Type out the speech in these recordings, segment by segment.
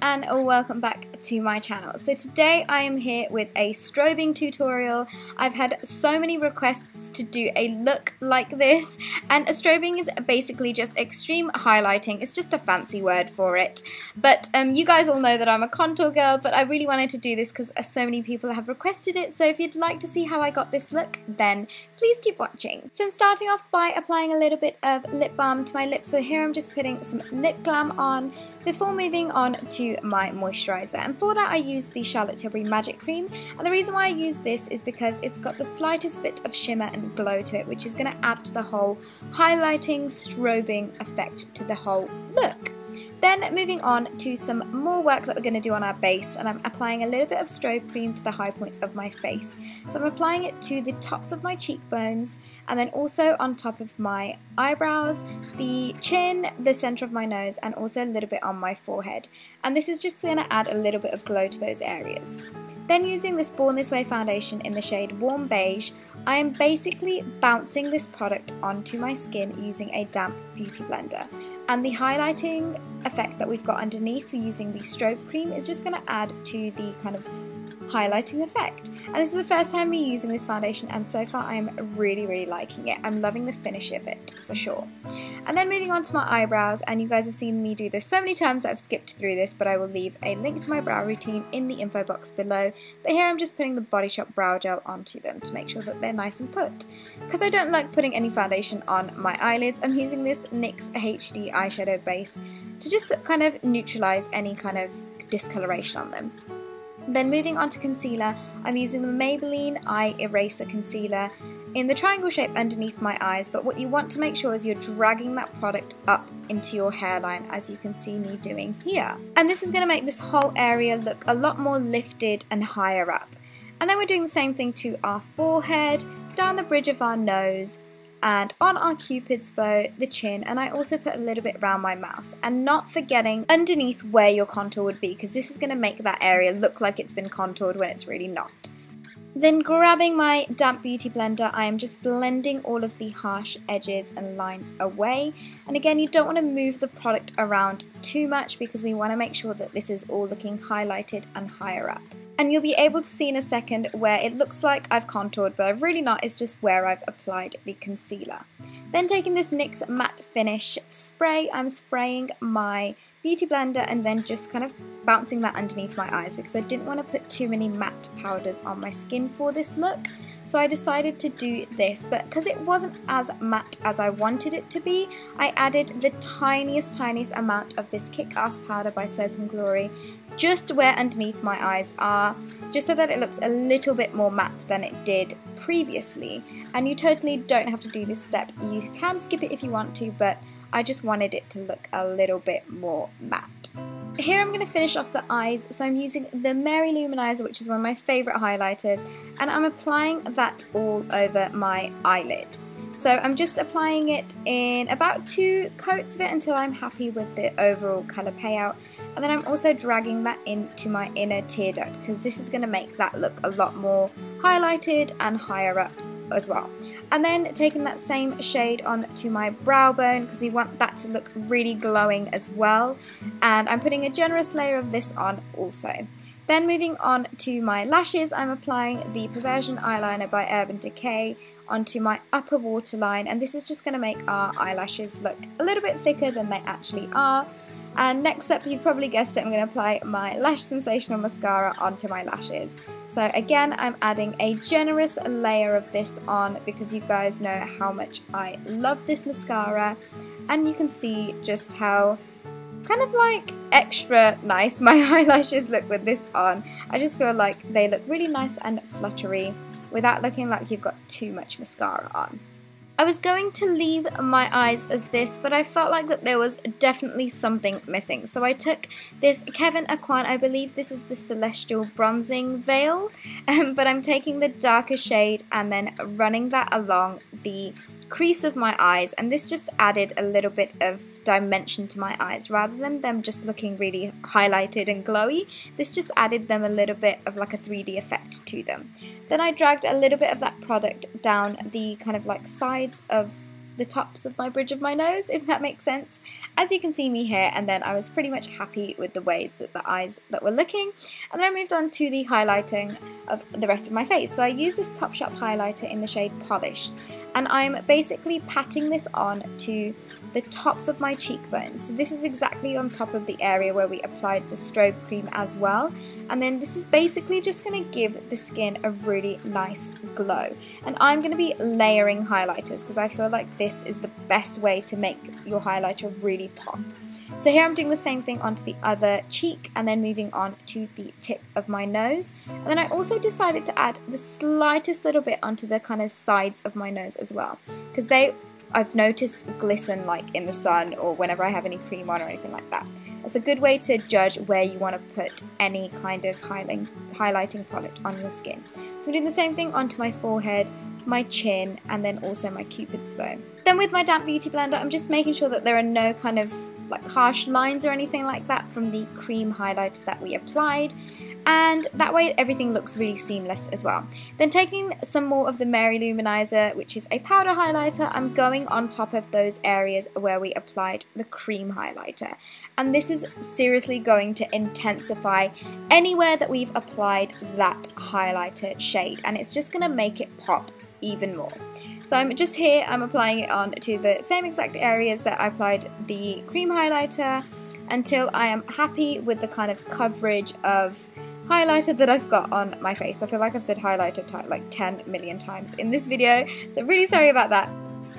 and welcome back to my channel. So today I am here with a strobing tutorial. I've had so many requests to do a look like this, and a strobing is basically just extreme highlighting. It's just a fancy word for it. But you guys all know that I'm a contour girl, but I really wanted to do this because so many people have requested it. So if you'd like to see how I got this look, then please keep watching. So I'm starting off by applying a little bit of lip balm to my lips. So here I'm just putting some LipGlam on before moving on to my moisturiser, and for that I use the Charlotte Tilbury Magic Cream, and the reason why I use this is because it's got the slightest bit of shimmer and glow to it, which is going to add to the whole highlighting, strobing effect to the whole look. Then moving on to some more work that we're going to do on our base, and I'm applying a little bit of Strobe Cream to the high points of my face. So I'm applying it to the tops of my cheekbones, and then also on top of my eyebrows, the chin, the centre of my nose, and also a little bit on my forehead. And this is just going to add a little bit of glow to those areas. Then using this Born This Way foundation in the shade Warm Beige, I am basically bouncing this product onto my skin using a damp beauty blender. And the highlighting effect that we've got underneath using the Strobe Cream is just going to add to the kind of highlighting effect. And this is the first time me using this foundation, and so far I'm really liking it. I'm loving the finish of it for sure. And then moving on to my eyebrows, and you guys have seen me do this so many times that I've skipped through this, but I will leave a link to my brow routine in the info box below. But here I'm just putting the Body Shop brow gel onto them to make sure that they're nice and put. Because I don't like putting any foundation on my eyelids, I'm using this NYX HD Eyeshadow base to just kind of neutralise any kind of discoloration on them. Then moving on to concealer, I'm using the Maybelline Eye Eraser Concealer in the triangle shape underneath my eyes, but what you want to make sure is you're dragging that product up into your hairline, as you can see me doing here. And this is going to make this whole area look a lot more lifted and higher up. And then we're doing the same thing to our forehead, down the bridge of our nose, and on our cupid's bow, the chin, and I also put a little bit around my mouth, and not forgetting underneath where your contour would be, because this is going to make that area look like it's been contoured when it's really not. Then grabbing my damp beauty blender, I am just blending all of the harsh edges and lines away. And again, you don't want to move the product around too much because we want to make sure that this is all looking highlighted and higher up. And you'll be able to see in a second where it looks like I've contoured, but I've really not, it's just where I've applied the concealer. Then taking this NYX Matte Finish spray, I'm spraying my beauty blender and then just kind of bouncing that underneath my eyes because I didn't want to put too many matte powders on my skin for this look. So I decided to do this, but because it wasn't as matte as I wanted it to be, I added the tiniest amount of this Kick-Ass powder by Soap & Glory just where underneath my eyes are, just so that it looks a little bit more matte than it did previously. And you totally don't have to do this step, you can skip it if you want to, but I just wanted it to look a little bit more matte. Here I'm going to finish off the eyes, so I'm using the Mary Lou Manizer, which is one of my favourite highlighters, and I'm applying that all over my eyelid. So I'm just applying it in about 2 coats of it until I'm happy with the overall colour payout, and then I'm also dragging that into my inner tear duct because this is going to make that look a lot more highlighted and higher up as well. And then taking that same shade on to my brow bone because we want that to look really glowing as well, and I'm putting a generous layer of this on also. Then moving on to my lashes, I'm applying the Perversion eyeliner by Urban Decay onto my upper waterline, and this is just going to make our eyelashes look a little bit thicker than they actually are. And next up, you've probably guessed it, I'm going to apply my Lash Sensational Mascara onto my lashes. So again, I'm adding a generous layer of this on because you guys know how much I love this mascara, and you can see just how kind of like extra nice my eyelashes look with this on. I just feel like they look really nice and fluttery without looking like you've got too much mascara on. I was going to leave my eyes as this, but I felt like that there was definitely something missing. So I took this Kevyn Aucoin, I believe this is the Celestial Bronzing Veil, but I'm taking the darker shade and then running that along the crease of my eyes, and this just added a little bit of dimension to my eyes. Rather than them just looking really highlighted and glowy, this just added them a little bit of like a 3D effect to them. Then I dragged a little bit of that product down the kind of like sides of the tops of my bridge of my nose, if that makes sense. As you can see me here, and then I was pretty much happy with the ways that the eyes that were looking, and then I moved on to the highlighting of the rest of my face. So I use this Topshop highlighter in the shade Polished, and I'm basically patting this on to the tops of my cheekbones. So this is exactly on top of the area where we applied the Strobe Cream as well, and then this is basically just going to give the skin a really nice glow. And I'm going to be layering highlighters because I feel like this is the best way to make your highlighter really pop. So here I'm doing the same thing onto the other cheek, and then moving on to the tip of my nose. And then I also decided to add the slightest little bit onto the kind of sides of my nose as well, because I've noticed glisten like in the sun or whenever I have any cream on or anything like that. It's a good way to judge where you want to put any kind of highlighting product on your skin. So I'm doing the same thing onto my forehead, my chin, and then also my cupid's bow. Then with my damp beauty blender, I'm just making sure that there are no kind of like harsh lines or anything like that from the cream highlighter that we applied, and that way everything looks really seamless as well. Then taking some more of the Mary Lou Manizer, which is a powder highlighter, I'm going on top of those areas where we applied the cream highlighter, and this is seriously going to intensify anywhere that we've applied that highlighter shade, and it's just going to make it pop even more. So I'm just here, I'm applying it on to the same exact areas that I applied the cream highlighter until I am happy with the kind of coverage of highlighter that I've got on my face. I feel like I've said highlighter like 10 million times in this video, so really sorry about that.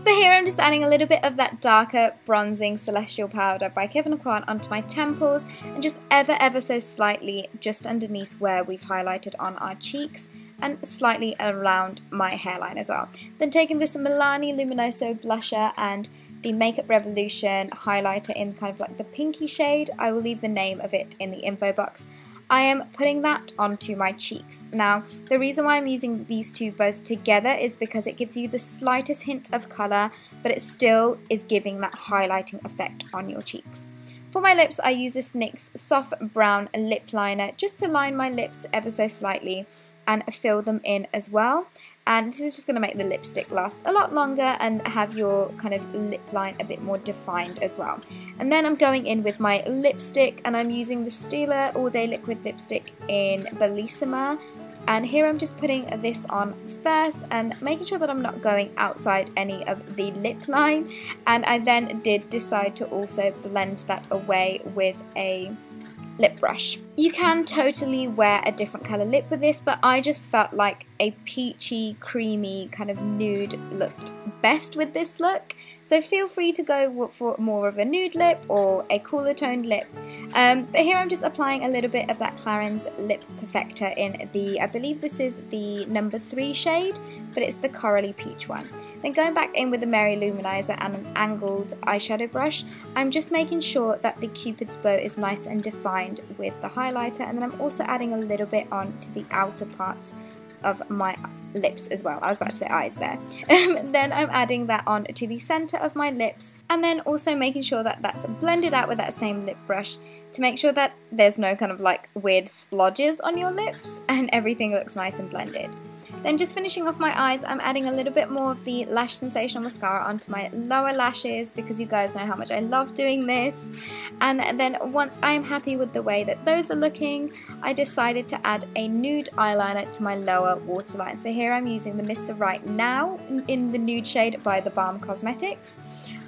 But here I'm just adding a little bit of that darker bronzing Celestial powder by Kevyn onto my temples, and just ever so slightly just underneath where we've highlighted on our cheeks, and slightly around my hairline as well. Then taking this Milani Luminoso blusher and the Makeup Revolution highlighter in kind of like the pinky shade, I will leave the name of it in the info box. I am putting that onto my cheeks. Now, the reason why I'm using these two both together is because it gives you the slightest hint of colour, but it still is giving that highlighting effect on your cheeks. For my lips, I use this NYX Soft Brown Lip Liner just to line my lips ever so slightly and fill them in as well. And this is just going to make the lipstick last a lot longer and have your kind of lip line a bit more defined as well. And then I'm going in with my lipstick, and I'm using the Stila All Day Liquid Lipstick in Bellissima. And here I'm just putting this on first and making sure that I'm not going outside any of the lip line. And I then did decide to also blend that away with a lip brush. You can totally wear a different colour lip with this, but I just felt like a peachy, creamy kind of nude looked best with this look. So feel free to go for more of a nude lip or a cooler toned lip. But here I'm just applying a little bit of that Clarins Lip Perfector in the, I believe this is the number 3 shade, but it's the corally peach one. Then going back in with the Mary Lou Manizer and an angled eyeshadow brush, I'm just making sure that the cupid's bow is nice and defined with the highlighter, and then I'm also adding a little bit on to the outer parts of my lips as well. I was about to say eyes there. Then I'm adding that on to the center of my lips, and then also making sure that that's blended out with that same lip brush to make sure that there's no kind of like weird splodges on your lips and everything looks nice and blended. Then just finishing off my eyes, I'm adding a little bit more of the Lash Sensational Mascara onto my lower lashes because you guys know how much I love doing this. And then once I am happy with the way that those are looking, I decided to add a nude eyeliner to my lower waterline. So here I'm using the Mr. Right Now in the nude shade by theBalm Cosmetics.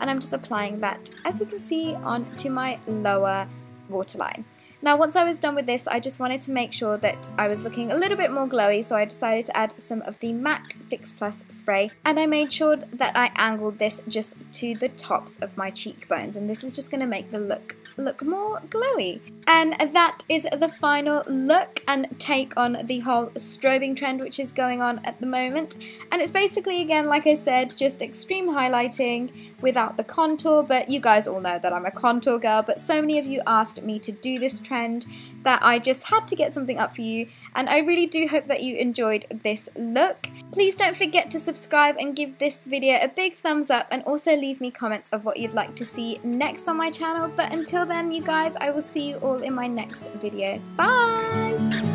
And I'm just applying that, as you can see, onto my lower waterline. Now once I was done with this, I just wanted to make sure that I was looking a little bit more glowy, so I decided to add some of the MAC Fix Plus spray, and I made sure that I angled this just to the tops of my cheekbones, and this is just going to make the look more glowy. And that is the final look and take on the whole strobing trend which is going on at the moment. And it's basically, again, like I said, just extreme highlighting without the contour, but you guys all know that I'm a contour girl, but so many of you asked me to do this trend that I just had to get something up for you, and I really do hope that you enjoyed this look. Please don't forget to subscribe and give this video a big thumbs up, and also leave me comments of what you'd like to see next on my channel. But until then, you guys, I will see you all in my next video. Bye!